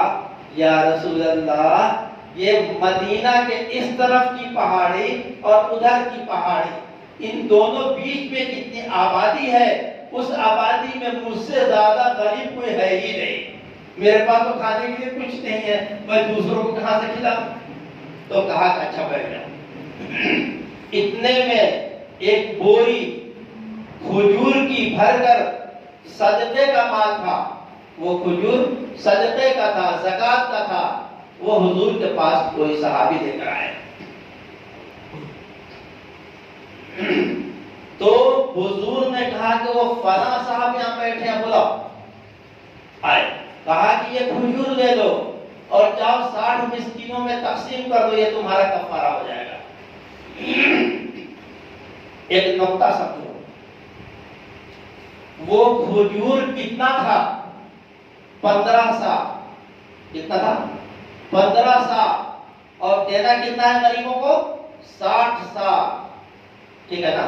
یا رسول اللہ یہ مدینہ کے اس طرف کی پہاڑی اور ادھر کی پہاڑی، ان دونوں بیچ میں جتنی آبادی ہے اس آبادی میں مجھ سے زیادہ غریب کوئی ہے ہی نہیں، میرے پاس تو کھانے کے لیے کچھ نہیں ہے، میں دوسروں کو کہاں سے کھلاؤں؟ تو کہا کہ اچھا بیٹھ جاؤ۔ اتنے میں ایک بوری کھجور کی بھر کر صدقے کا مال تھا، وہ کھجور صدقے کا تھا، زکات کا تھا، وہ حضور کے پاس کوئی صحابی لے کر آئے۔ تو حضور نے کہا کہ وہ فلاں صاحب یہاں بیٹھے ہیں، بلاؤ۔ آئے، کہا کہ یہ کھجور لے لو اور جاؤ 60 مسکینوں میں تقسیم کر دو، یہ تمہارا کفارہ ہو جائے گا۔ ایک نقطہ سمجھو، وہ کھجور کتنا تھا؟ 15 سا۔ کتنا تھا؟ 15 سا۔ اور دینا کتنا ہے غریبوں کو؟ 60 سا۔ ٹھیک ہے نا؟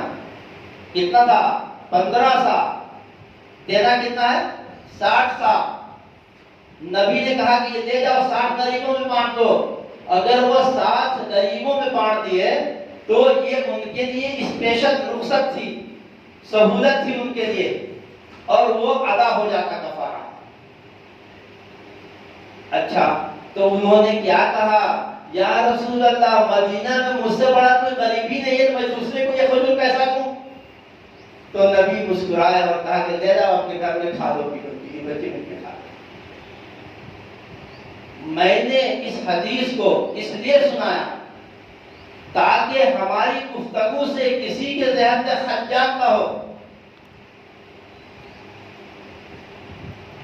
کتنا تھا؟ 15 سا۔ دینا کتنا ہے؟ 60 سا۔ نبی نے کہا کہ یہ لے جاؤ 60 غریبوں میں بانٹ دو۔ اگر وہ 60 غریبوں میں بانٹ دیے تو یہ ان کے لیے اسپیشل رخصت تھی، سہولت تھی ان کے لیے، اور وہ ادا ہو جاتا کفارہ۔ اچھا، تو انہوں نے کیا کہا؟ یا رسول اللہ مدینہ میں مجھ سے بڑا کوئی غریب ہی نہیں ہے، تو میں دوسرے کو یہ کھجور کیسا دوں؟ تو نبی مسکرائے اور کہا کہ لے جاؤ اپنے گھر میں کھا لو پی لو، بیوی بچے مل کے کھا لو۔ میں نے اس حدیث کو اس لیے سنایا تاکہ ہماری گفتگو سے کسی کے ذہن میں خدشات نہ ہو۔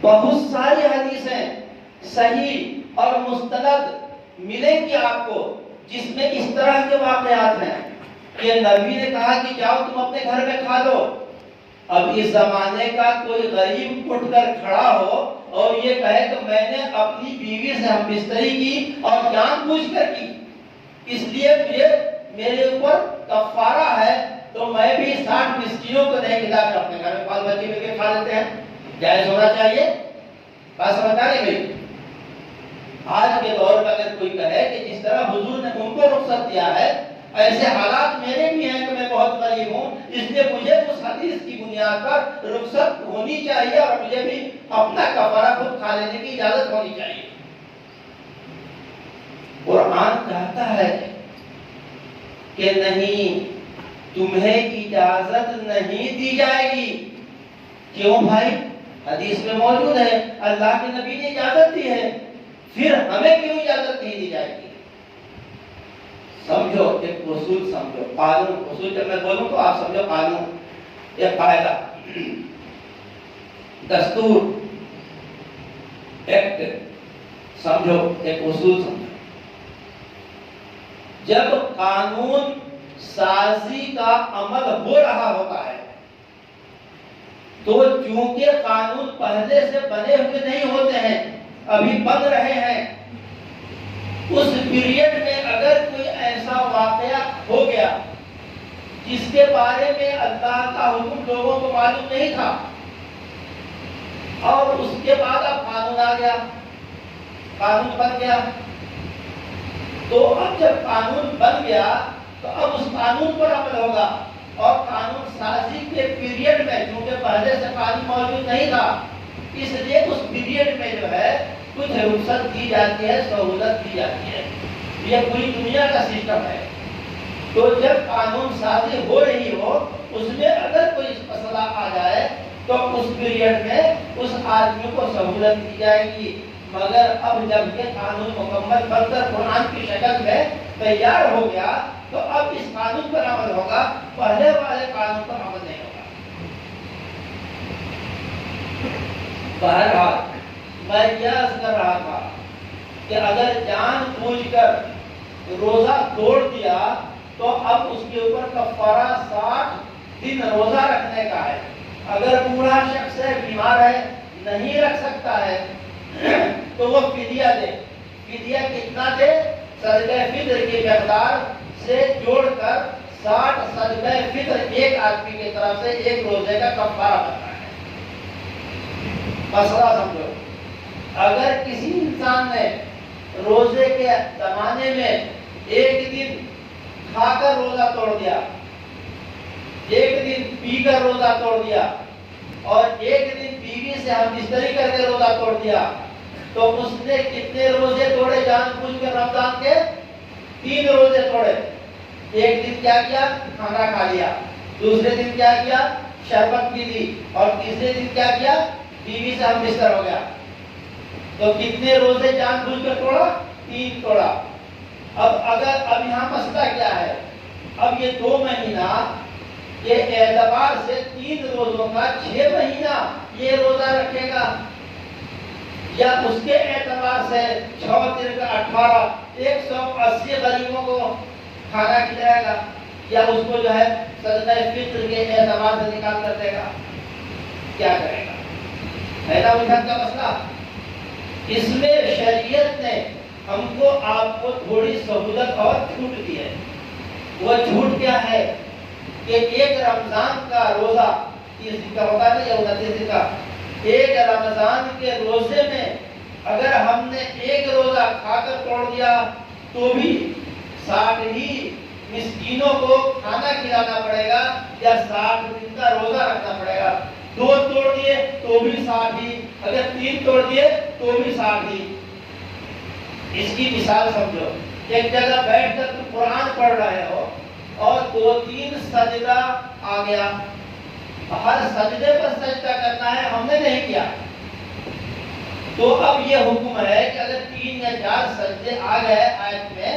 بہت ساری حدیثیں صحیح اور مستند ملیں گی آپ کو جس میں اس طرح کے واقعات ہیں کہ نبی نے کہا کہ جاؤ تم اپنے گھر میں کھا لو۔ اب اس زمانے کا کوئی غریب اٹھ کر کھڑا ہو اور یہ کہے کہ میں نے اپنی بیوی سے ہم بستری کی اور جان بوجھ کر کی، اس لیے مجھے میرے اوپر کفارہ ہے، تو میں بھی 60 مسکینوں کو نہیں کھلا کر اپنے گھر میں بال بچے مل کے کھا لیتے ہیں، جائز ہونا چاہیے۔ بات سمجھا نہیں گئی؟ آج کے دور میں اگر کوئی کہے کہ جس طرح حضور نے ان کو رخصت دیا ہے، ایسے حالات میرے بھی ہیں کہ میں بہت غریب ہوں، اس لیے مجھے اس حدیث کی بنیاد پر رخصت ہونی چاہیے اور مجھے بھی اپنا کفارہ خود کھا لینے کی اجازت ہونی چاہیے، قرآن کہتا ہے کہ نہیں، تمہیں اجازت نہیں دی جائے گی۔ کیوں بھائی؟ حدیث میں موجود ہے، اللہ کے نبی نے اجازت دی ہے، پھر ہمیں کیوں اجازت نہیں دی جائے گی؟ سمجھو، ایک اصول سمجھو، قانون، اصول جب میں بولوں تو آپ سمجھو قانون، ایک قاعدہ، دستور، ایکٹ، سمجھو، ایک اصول سمجھو۔ جب قانون سازی کا عمل ہو رہا ہوتا ہے تو چونکہ قانون پہلے سے بنے ہوئے نہیں ہوتے ہیں، ابھی بن رہے ہیں، اس پیریڈ میں اگر کوئی ایسا واقعہ ہو گیا جس کے بارے میں اللہ کا حکم لوگوں کو معلوم نہیں تھا، اور اس کے بعد اب قانون آ گیا، قانون بن گیا، تو اب جب قانون بن گیا تو اب اس قانون پر عمل ہوگا، اور قانون سازی کے پیریڈ میں چونکہ پہلے سے قانون موجود نہیں تھا، اس لیے اس پیریڈ میں جو ہے کچھ رخصت دی جاتی ہے، سہولت دی جاتی ہے۔ یہ پوری دنیا کا سسٹم ہے۔ تو جب قانون سازی ہو رہی ہو، اس میں اگر کوئی مسئلہ آ جائے تو اس پیریڈ میں اس آدمی کو سہولت دی جائے گی۔ مگر اب جب یہ قانون مکمل بن کر قرآن کی شکل میں تیار ہو گیا تو اب اس قانون پر عمل ہوگا، پہلے والے قانون پر عمل نہیں ہوگا۔ بہرحال میں یہ عرض کر رہا تھا کہ اگر جان بوجھ کر روزہ توڑ دیا تو اب اس کے اوپر کفارہ 60 دن روزہ رکھنے کا ہے۔ اگر بوڑھا شخص ہے، بیمار ہے، نہیں رکھ سکتا ہے تو وہ فدیہ دے۔ فدیہ کتنا دے؟ صدقہ فطر کی مقدار سے جوڑ کر 60 صدقہ فطر ایک آدمی کی طرف سے ایک روزے کا کفارہ بنتا ہے۔ مسئلہ سمجھو، اگر کسی انسان نے روزے کے زمانے میں ایک دن کھا کر روزہ توڑ دیا، ایک دن پی کر روزہ توڑ دیا، اور ایک دن بیوی سے ہم بستری کر کے روزہ توڑ دیا، تو اس نے کتنے روزے توڑے جان بوجھ کر؟ رمضان کے 3 روزے توڑے۔ ایک دن کیا کیا؟ کھانا کھا لیا، دوسرے دن کیا کیا؟ شربت پی لی، اور تیسرے دن کیا کیا؟ بیوی سے ہم بستر ہو گیا۔ تو کتنے روزے جان بوجھ کر توڑا؟ 3 توڑا۔ اب یہاں مسئلہ کیا ہے؟ اب یہ 2 مہینہ کے اعتبار سے 3 روزوں کا 6 مہینہ یہ روزہ رکھے گا، یا اس کے اعتبار سے 6 دن کا 18 180 غریبوں کو کھانا کھلائے گا، یا اس کو جو ہے صدقہ فطر کے اعتبار سے نکال کر دے گا؟ کیا کرے گا؟ پہلا وجہت کا مسئلہ۔ اس میں شریعت نے ہم کو آپ کو تھوڑی سہولت اور چھوٹ دی ہے۔ وہ چھوٹ کیا ہے کہ ایک رمضان کا روزہ 30 دن کا ہوتا ہے یا 29 دن کا، ایک رمضان کے روزے میں اگر ہم نے ایک روزہ کھا کر توڑ دیا تو بھی 60 ہی مسکینوں کو کھانا کھلانا پڑے گا، یا 60 دن کا روزہ رکھنا پڑے گا۔ 2 توڑ دیے تو بھی 60 ہی، اگر 3 توڑ دیے تو بھی 60 ہی۔ اس کی مثال سمجھو، ایک جگہ بیٹھ کر تم قرآن پڑھ رہے ہو اور 2-3 سجدہ آ گیا، ہر سجدے پر سجدہ کرنا ہے، ہم نے نہیں کیا، تو اب یہ حکم ہے کہ اگر 3 یا 4 سجدے آ گئے آیت میں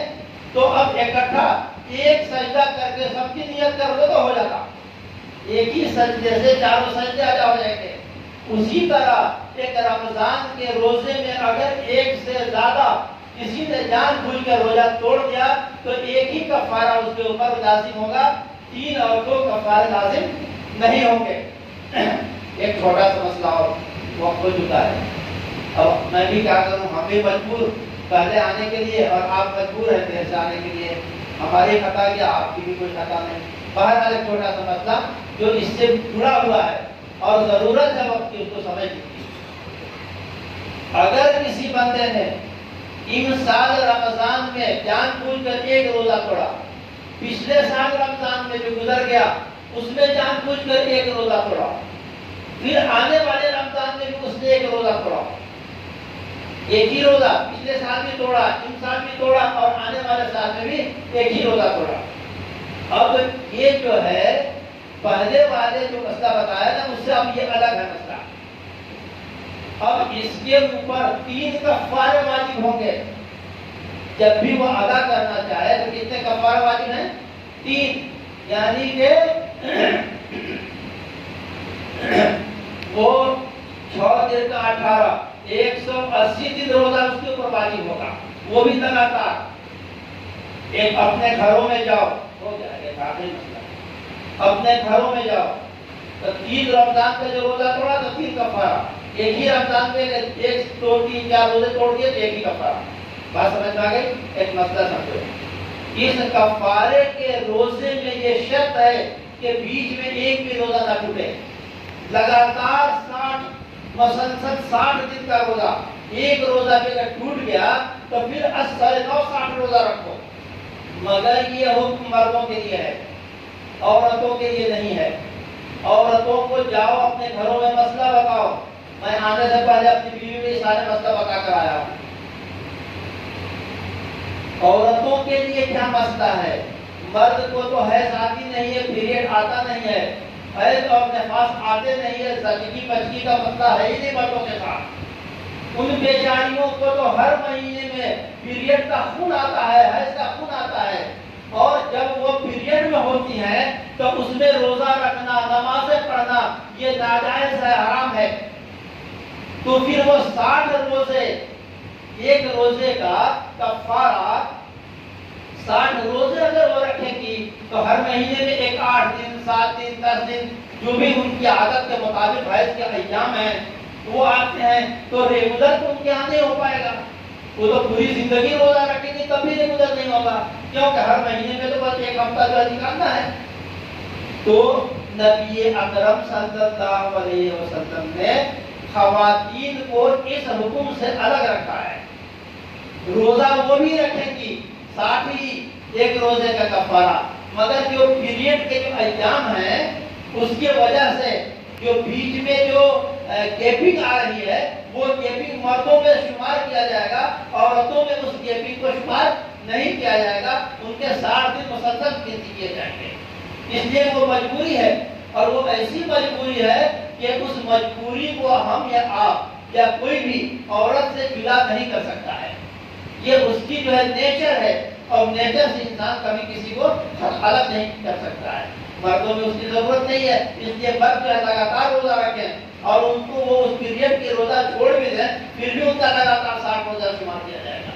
تو اب اکٹھا ایک سجدہ کر کے سب کی نیت کر دو تو ہو جاتا، ایک ہی سجدے سے 4 سجدے ادا ہو جائیں گے۔ اسی طرح ایک رمضان کے روزے میں اگر ایک سے زیادہ کسی نے جان بوجھ کر روزہ توڑ دیا تو ایک ہی کفارہ اس کے اوپر لازم ہوگا، 3 اور 2 کفارے لازم نہیں ہوں گے۔ ایک چھوٹا سا مسئلہ اور وقت ہو چکا ہے، اب میں بھی کیا کروں، ہم بھی مجبور پہلے آنے کے لیے اور آپ مجبور ہیں دیر سے آنے کے لیے، ہماری خطا کیا، آپ کی بھی کوئی خطا نہیں۔ بہرحال ایک چھوٹا سا مسئلہ جو اس سے جڑا ہوا ہے اور ضرورت ہے وقت کی، اس کو سمجھ لیجیے۔ اگر کسی بندے نے ان سال رمضان میں جان بوجھ کر ایک روزہ توڑا، پچھلے سال رمضان میں جو گزر گیا اس میں جان بوجھ کر ایک روزہ توڑا، پھر آنے والے رمضان میں بھی اس نے ایک روزہ توڑا، ایک ہی روزہ پچھلے سال بھی توڑا، ان سال بھی توڑا، اور آنے والے سال میں بھی ایک ہی روزہ توڑا۔ اب یہ جو ہے پہلے والے جو مسئلہ بتایا نا، اس سے اب یہ الگ ہے مسئلہ۔ اب اس کے اوپر 3 کفارے واجب ہوں گے جب بھی وہ ادا کرنا چاہے۔ تو کتنے کفارے واجب ہیں؟ 3، یعنی کہ وہ 6 دن کا 18، 180 دن روزہ اس کے اوپر واجب ہوگا، وہ بھی لگاتار۔ ایک اپنے گھروں میں جاؤ، ہو جائے گا آخری مسئلہ، اپنے گھروں میں جاؤ تو 3 رمضان کا جو روزہ توڑا تو 3 کفارہ، ایک ہی رمضان میں 1 2 3 4 روزے توڑ دیے تو ایک ہی کفارہ۔ بات سمجھ میں آ گئی؟ ایک مسئلہ سمجھو، اس کفارے کے روزے میں یہ شرط ہے کہ بیچ میں ایک بھی روزہ نہ ٹوٹے۔ لگاتار 60 مسلسل 60 دن کا روزہ، ایک روزہ بھی اگر ٹوٹ گیا تو پھر 60 روزہ رکھو، مگر یہ حکم مردوں کے لیے ہے، عورتوں کے لیے نہیں ہے۔ عورتوں کو جاؤ اپنے گھروں میں مسئلہ بتاؤ، میں آنے سے پہلے اپنی بیوی میں سارے مسئلہ بتا کر آیا ہوں۔ عورتوں کے لیے کیا مسئلہ ہے؟ مرد کو تو حیض آتی نہیں ہے، پیریڈ آتا نہیں ہے، حیض اور نفاس آتے نہیں ہے، زچگی بچگی کا مسئلہ ہے ہی نہیں مردوں کے ساتھ۔ ان بیچاریوں کو تو ہر مہینے میں پیریڈ کا خون آتا ہے، حیض کا خون آتا ہے، اور جب وہ پیریڈ میں ہوتی ہیں تو اس میں روزہ رکھنا، نمازیں پڑھنا یہ ناجائز ہے، حرام ہے۔ تو پھر وہ 60 روزے، ایک روزے کا کفارہ 60 روزے اگر وہ رکھیں گی تو ہر مہینے میں 8 دن 7 دن 10 دن جو بھی ان کی عادت کے مطابق حیض کے ایام ہیں وہ آتے ہیں، تو ریگولر تو ان کے یہاں نہیں ہو پائے گا۔ وہ تو پوری زندگی روزہ رکھیں گی تب بھی ریگولر نہیں ہوگا، کیونکہ ہر مہینے میں تو بس 1 ہفتہ جو نکالنا ہے۔ تو نبی اکرم صلی اللہ علیہ وسلم نے خواتین کو اس حکم سے الگ رکھا ہے۔ روزہ وہ بھی رکھیں گی، ساتھ ہی ایک روزے کا کفارہ، مگر جو پیریڈ کے جو ایام ہیں اس کی وجہ سے جو بیچ میں جو گیپنگ آ رہی ہے وہ گیپنگ مردوں میں شمار کیا جائے گا، عورتوں میں اس گیپنگ کو شمار نہیں کیا جائے گا، ان کے 60 دن مسلسل گنتی کیے جائیں گے۔ اس لیے وہ مجبوری ہے، اور وہ ایسی مجبوری ہے کہ اس مجبوری کو ہم یا آپ یا کوئی بھی عورت سے جدا نہیں کر سکتا ہے۔ یہ اس کی جو ہے نیچر ہے، اور نیچر سے انسان کبھی کسی کو الگ نہیں کر سکتا ہے۔ مردوں میں اس کی ضرورت نہیں ہے، اس لیے مرد جو ہے لگاتار روزہ رکھیں، اور ان کو وہ اس پیریڈ کے روزہ چھوڑ بھی دیں پھر بھی ان کا لگاتار 60 روزہ شمار کیا جائے گا۔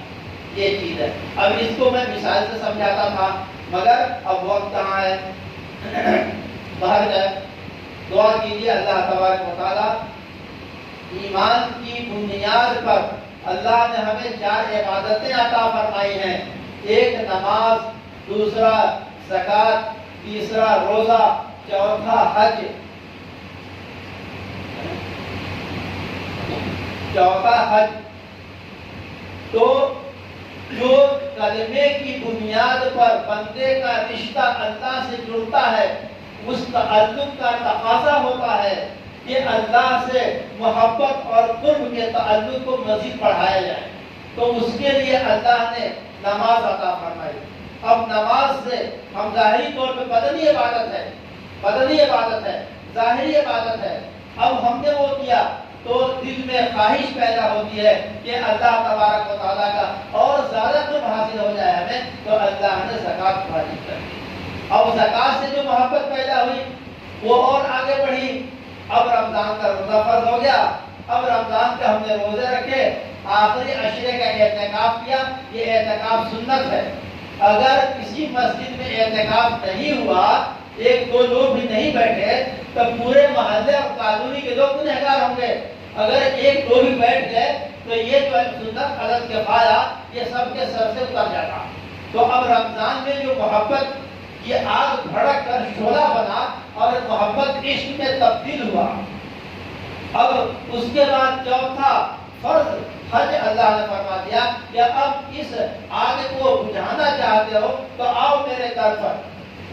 یہ چیز ہے۔ اب اس کو میں مثال سے سمجھاتا تھا، مگر اب وقت کہاں ہے، باہر جائے۔ دعا کیجیے اللہ تبارک و تعالیٰ ایمان کی بنیاد پر اللہ نے ہمیں 4 عبادتیں عطا فرمائی ہیں، ایک نماز، دوسرا زکوٰۃ، تیسرا روزہ، چوتھا حج، تو جو کلمے کی بنیاد پر بندے کا رشتہ اللہ سے جڑتا ہے، اس تعلق کا تقاضا ہوتا ہے کہ اللہ سے محبت اور قرب کے تعلق کو مزید بڑھایا جائے، تو اس کے لیے اللہ نے نماز عطا فرمائی۔ اب نماز سے ہم ظاہری طور پہ بدنی عبادت ہے، ظاہری عبادت ہے، اب ہم نے وہ کیا تو دل میں خواہش پیدا ہوتی ہے کہ اللہ تبارک و تعالیٰ کا اور زیادہ قرب حاصل ہو جائے ہمیں، تو اللہ نے زکوٰۃ واجب کر دی۔ اب زکوٰۃ سے جو محبت پیدا ہوئی وہ اور آگے بڑھی، اب رمضان کا روزہ فرض ہو گیا، اب رمضان کے ہم نے روزے رکھے، آخری عشرے کا اعتکاف کیا۔ یہ اعتکاف سنت ہے، اگر کسی مسجد میں اعتکاف نہیں ہوا، 1 2 لوگ بھی نہیں بیٹھے، تو پورے محلے اور کالونی کے لوگ گنہگار ہوں گے۔ اگر 1 2 بھی بیٹھ گئے تو یہ جو سنت عدد کفایہ یہ سب کے سر سے اتر جاتا۔ تو اب رمضان میں جو محبت یہ آگ بھڑک کر شعلہ بنا اور محبت عشق میں تبدیل ہوا۔ اب اس کے بعد چوتھا فرض حج اللہ نے فرما دیا کہ اب اس آگ کو بجھانا چاہتے ہو تو آؤ میرے در پر،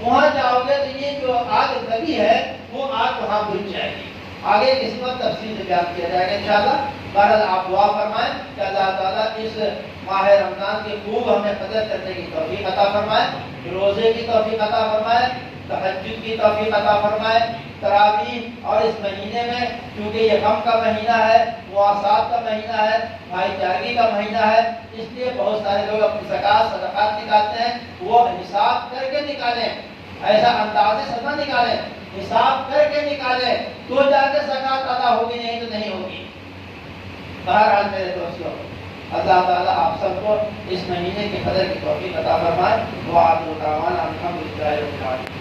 وہاں جاؤ گے تو یہ جو آگ لگی ہے وہ آگ وہاں بجھ جائے گی۔ آگے کسی وقت تفصیل سے بیان کیا جائے گا انشاءاللہ۔ بہرحال آپ دعا فرمائیں کہ اللہ تعالیٰ اس ماہ رمضان کی خوب ہمیں قدر کرنے کی توفیق عطا فرمائے، روزے کی توفیق عطا فرمائے، تہجد کی توفیق عطا فرمائے، تراویح اور اس مہینے میں کیونکہ یہ غم کا مہینہ ہے، مواصلات کا مہینہ ہے، بھائی چارگی کا مہینہ ہے، اس لیے بہت سارے لوگ اپنی زکوٰۃ صدقات نکالتے ہیں، وہ حساب کر کے نکالیں، ایسا اندازے سے نہ نکالیں، حساب کر کے نکالیں تو جا کے زکوٰۃ ادا ہوگی، نہیں تو نہیں ہوگی۔ بہرحال میرے دوستوں، اللہ تعالیٰ آپ سب کو اس مہینے کی قدر کی توفیق عطا فرمائے۔ دعا الحمد للہ رب العالمین۔